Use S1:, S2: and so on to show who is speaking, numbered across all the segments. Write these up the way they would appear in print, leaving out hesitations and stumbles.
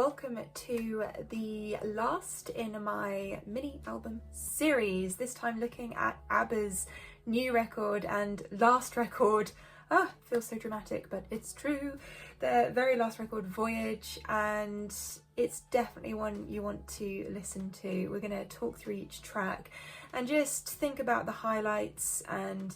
S1: welcome to the last in my mini album series, this time looking at ABBA's new record and last record. Feels so dramatic, but it's true. Their very last record, Voyage, and it's definitely one you want to listen to. We're going to talk through each track and just think about the highlights and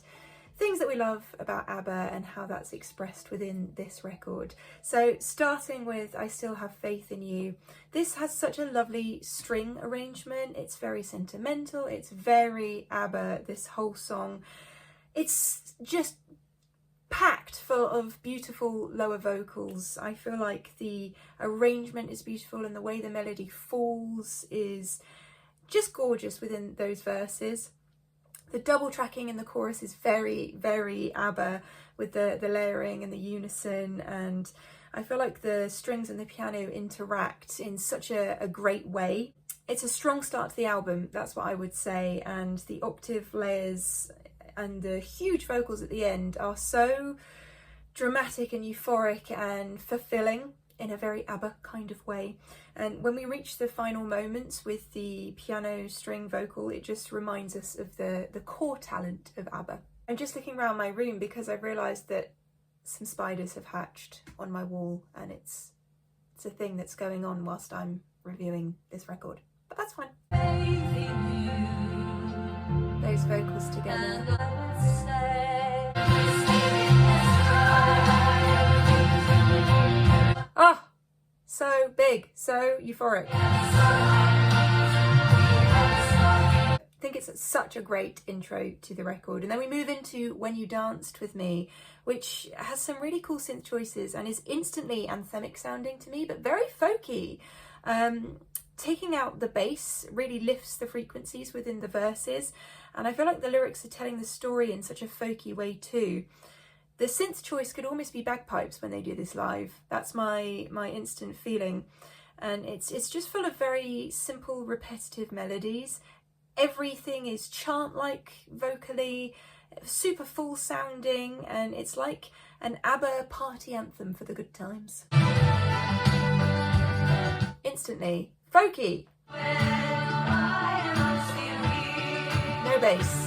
S1: things that we love about ABBA and how that's expressed within this record. So starting with I Still Have Faith in You, this has such a lovely string arrangement. It's very sentimental, it's very ABBA, this whole song. It's just packed full of beautiful lower vocals. I feel like the arrangement is beautiful and the way the melody falls is just gorgeous within those verses. The double tracking in the chorus is very, very ABBA with the layering and the unison, and I feel like the strings and the piano interact in such a great way. It's a strong start to the album, that's what I would say, and the octave layers and the huge vocals at the end are so dramatic and euphoric and fulfilling in a very ABBA kind of way. And when we reach the final moments with the piano string vocal, it just reminds us of the core talent of ABBA. I'm just looking around my room because I've realised that some spiders have hatched on my wall, and it's a thing that's going on whilst I'm reviewing this record. But that's fine. Those vocals together. Oh, so big, so euphoric. I think it's such a great intro to the record. And then we move into When You Danced With Me, which has some really cool synth choices and is instantly anthemic sounding to me, but very folky. Taking out the bass really lifts the frequencies within the verses, and I feel like the lyrics are telling the story in such a folky way too. The synth choice could almost be bagpipes when they do this live. That's my instant feeling. And it's just full of very simple, repetitive melodies. Everything is chant-like vocally, super full sounding, and it's like an ABBA party anthem for the good times. Instantly folky. No bass.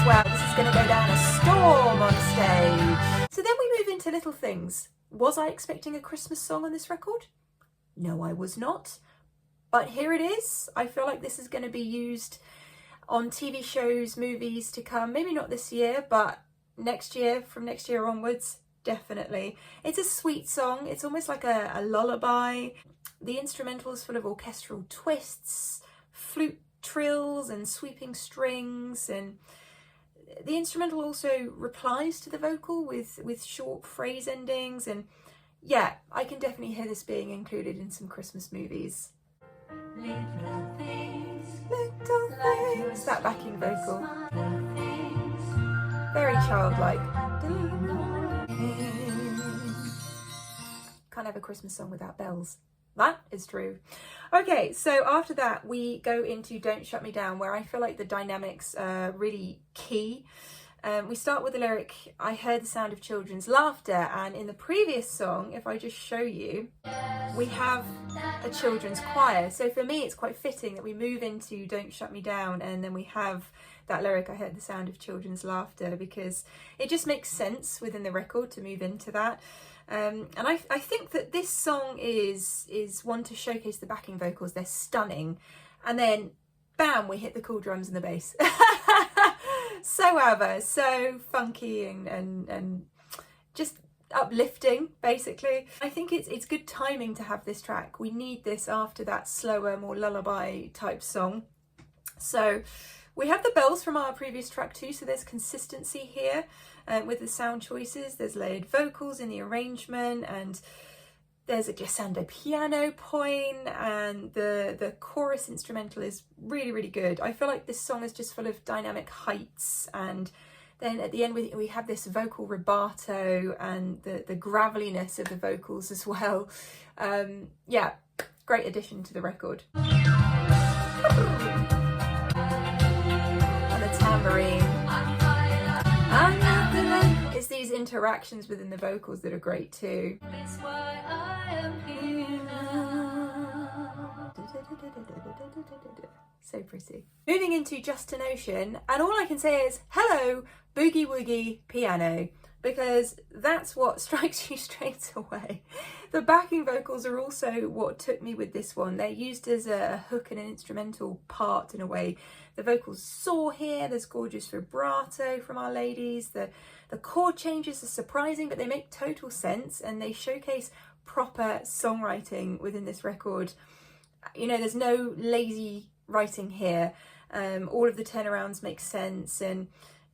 S1: Well, this is going to go down a storm on stage. So then we move into Little Things. Was I expecting a Christmas song on this record? No, I was not. But here it is. I feel like this is going to be used on TV shows, movies to come. Maybe not this year, but next year, from next year onwards, definitely. It's a sweet song. It's almost like a lullaby. The instrumental is full of orchestral twists, flute trills and sweeping strings, and the instrumental also replies to the vocal with short phrase endings, and yeah, I can definitely hear this being included in some Christmas movies. Little things, that backing vocal. Very childlike. Can't have a Christmas song without bells. That is true. Okay, so after that we go into Don't Shut Me Down, where I feel like the dynamics are really key. We start with the lyric, I heard the sound of children's laughter, and in the previous song, if I just show you, we have a children's choir. So for me it's quite fitting that we move into Don't Shut Me Down and then we have that lyric, I heard the sound of children's laughter, because it just makes sense within the record to move into that. And I think that this song is one to showcase the backing vocals. They're stunning, and then bam, we hit the cool drums and the bass. So ABBA, so funky and just uplifting, basically. I think it's good timing to have this track. We need this after that slower, more lullaby type song. So we have the bells from our previous track too, so there's consistency here with the sound choices. There's layered vocals in the arrangement, and there's a glissando piano point, and the chorus instrumental is really, really good. I feel like this song is just full of dynamic heights, and then at the end we have this vocal rubato and the graveliness of the vocals as well. Yeah, great addition to the record. And the tambourine. these interactions within the vocals that are great too. That's why I am here now. So pretty. Moving into Just an Ocean, and all I can say is hello boogie woogie piano, because that's what strikes you straight away. The backing vocals are also what took me with this one. They're used as a hook and an instrumental part in a way. The vocals soar here, there's gorgeous vibrato from our ladies, the chord changes are surprising, but they make total sense and they showcase proper songwriting within this record. You know, there's no lazy writing here. All of the turnarounds make sense, and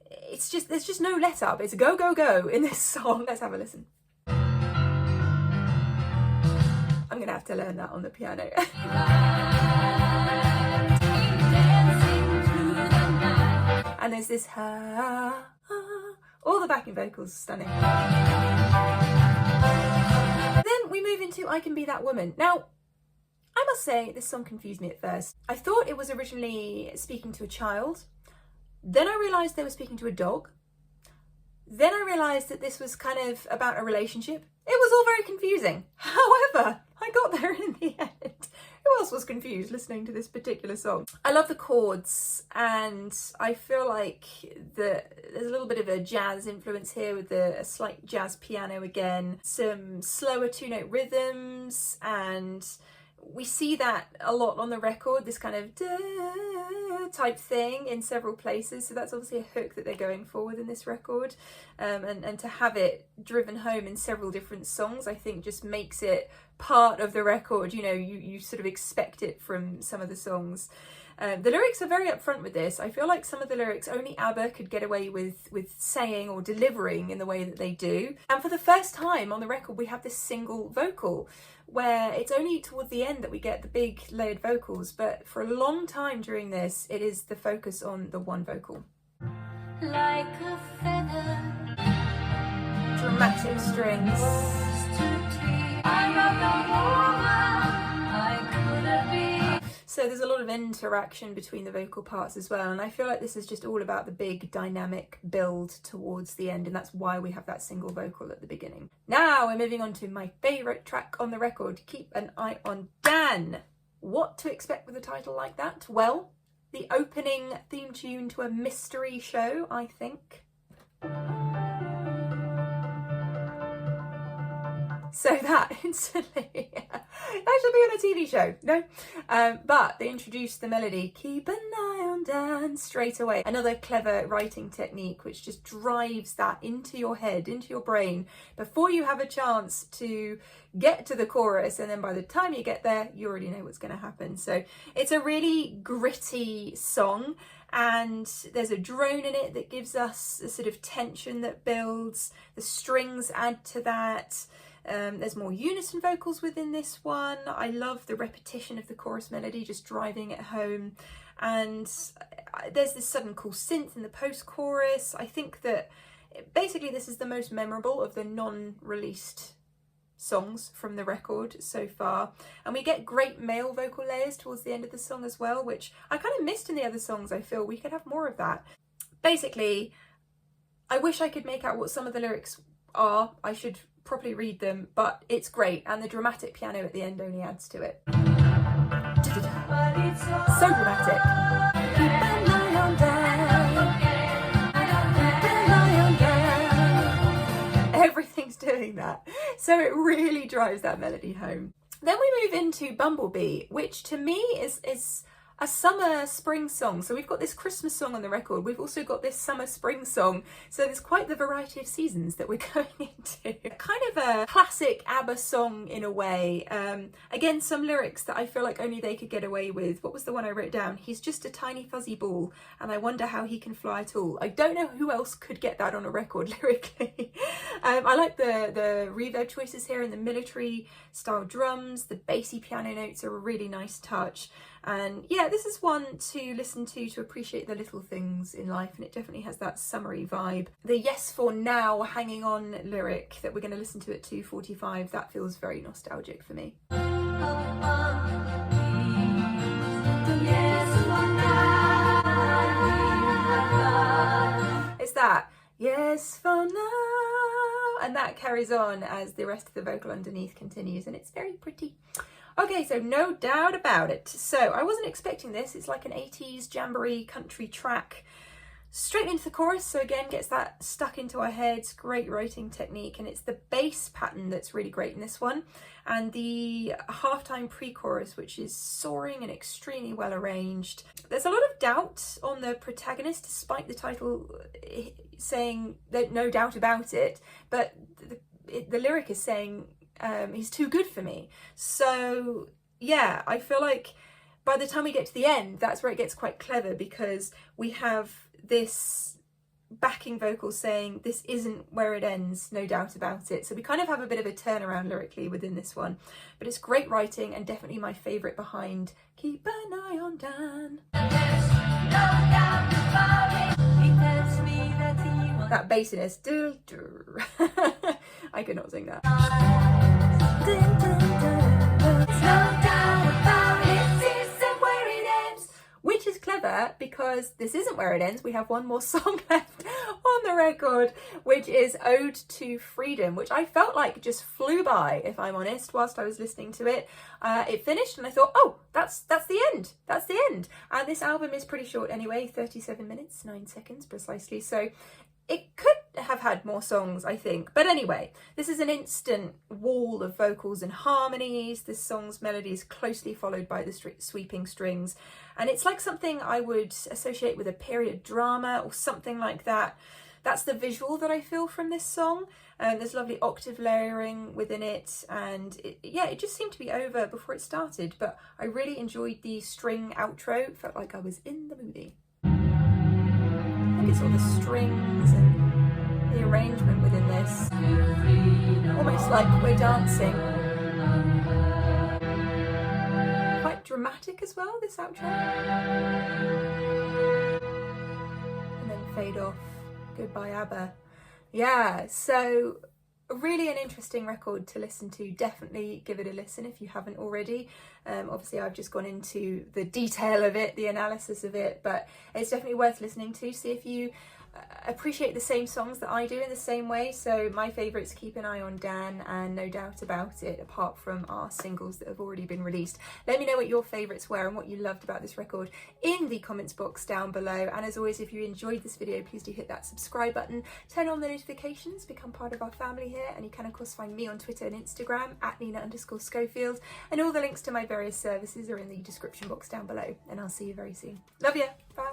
S1: it's just, there's just no let up. It's go, go, go in this song. Let's have a listen. I'm gonna have to learn that on the piano. And there's this ha, all the backing vocals stunning. Then we move into I Can Be That Woman. Now, I must say this song confused me at first. I thought it was originally speaking to a child. Then I realised they were speaking to a dog. Then I realised that this was kind of about a relationship. It was all very confusing. However, I got there in the end. Who else was confused listening to this particular song? I love the chords, and I feel like there's a little bit of a jazz influence here with a slight jazz piano again, some slower two-note rhythms, and we see that a lot on the record, this kind of type thing in several places. So that's obviously a hook that they're going for within this record. And to have it driven home in several different songs, I think just makes it part of the record. You know, you sort of expect it from some of the songs. The lyrics are very upfront with this. I feel like some of the lyrics only ABBA could get away with saying or delivering in the way that they do. And for the first time on the record, we have this single vocal, where it's only towards the end that we get the big layered vocals, but for a long time during this, it is the focus on the one vocal. Like a feather, dramatic strings. So there's a lot of interaction between the vocal parts as well, and I feel like this is just all about the big dynamic build towards the end, and that's why we have that single vocal at the beginning. Now we're moving on to my favourite track on the record, Keep an Eye on Dan. What to expect with a title like that? Well, the opening theme tune to a mystery show, I think. So that instantly, that should be on a TV show, no? But they introduced the melody, Keep an Eye on Dan, straight away. Another clever writing technique which just drives that into your head, into your brain, before you have a chance to get to the chorus, and then by the time you get there, you already know what's going to happen. So it's a really gritty song, and there's a drone in it that gives us a sort of tension that builds. The strings add to that. There's more unison vocals within this one. I love the repetition of the chorus melody, just driving it home. And there's this sudden cool synth in the post-chorus. I think that basically this is the most memorable of the non-released songs from the record so far. And we get great male vocal layers towards the end of the song as well, which I kind of missed in the other songs. I feel we could have more of that. Basically, I wish I could make out what some of the lyrics are. I should properly read them, but it's great, and the dramatic piano at the end only adds to it. So dramatic. Everything's doing that, so it really drives that melody home. Then we move into Bumblebee, which to me is a summer spring song. So we've got this Christmas song on the record, we've also got this summer spring song, so there's quite the variety of seasons that we're going into. Kind of a classic ABBA song in a way. Again, some lyrics that I feel like only they could get away with. What was the one I wrote down? He's just a tiny fuzzy ball and I wonder how he can fly at all. I don't know who else could get that on a record lyrically. I like the reverb choices here and the military style drums. The bassy piano notes are a really nice touch. And yeah, this is one to listen to appreciate the little things in life, and it definitely has that summery vibe. The Yes for Now hanging on lyric that we're going to listen to at 2:45, that feels very nostalgic for me. It's that yes for now. and that carries on as the rest of the vocal underneath continues, and it's very pretty. Okay, so No Doubt About It. So I wasn't expecting this. It's like an 80s jamboree country track straight into the chorus, so again gets that stuck into our heads. Great writing technique, and it's the bass pattern that's really great in this one, and the halftime pre-chorus, which is soaring and extremely well arranged. There's a lot of doubt on the protagonist, despite the title saying that no doubt about it, but the lyric is saying he's too good for me. So yeah, I feel like by the time we get to the end, that's where it gets quite clever, because we have this backing vocal saying this isn't where it ends, no doubt about it. So we kind of have a bit of a turnaround lyrically within this one, but it's great writing and definitely my favourite behind Keep an Eye on Dan. That bassiness, I could not sing that. Which is clever, because this isn't where it ends. We have one more song left on the record, which is Ode to Freedom, which I felt like just flew by, if I'm honest, whilst I was listening to it. It finished and I thought, oh, that's the end. That's the end. And this album is pretty short anyway, 37 minutes, 9 seconds precisely. So it could have had more songs, I think. But anyway, this is an instant wall of vocals and harmonies. This song's melody is closely followed by the sweeping strings. And it's like something I would associate with a period drama or something like that. That's the visual that I feel from this song. There's lovely octave layering within it. And it just seemed to be over before it started. But I really enjoyed the string outro. Felt like I was in the movie. I think it's all the strings and the arrangement within this. Almost like we're dancing. Quite dramatic as well, this outro. And then fade off. Goodbye ABBA. Yeah, so really an interesting record to listen to. Definitely give it a listen if you haven't already. Obviously I've just gone into the detail of it, the analysis of it, but it's definitely worth listening to. See if you appreciate the same songs that I do in the same way. So my favourites, Keep an Eye on Dan and No Doubt About It, apart from our singles that have already been released. Let me know what your favourites were and what you loved about this record in the comments box down below. And as always, if you enjoyed this video, please do hit that subscribe button, turn on the notifications, become part of our family here. And you can of course find me on Twitter and Instagram at Nina_Schofield, and all the links to my various services are in the description box down below. And I'll see you very soon. Love ya. Bye.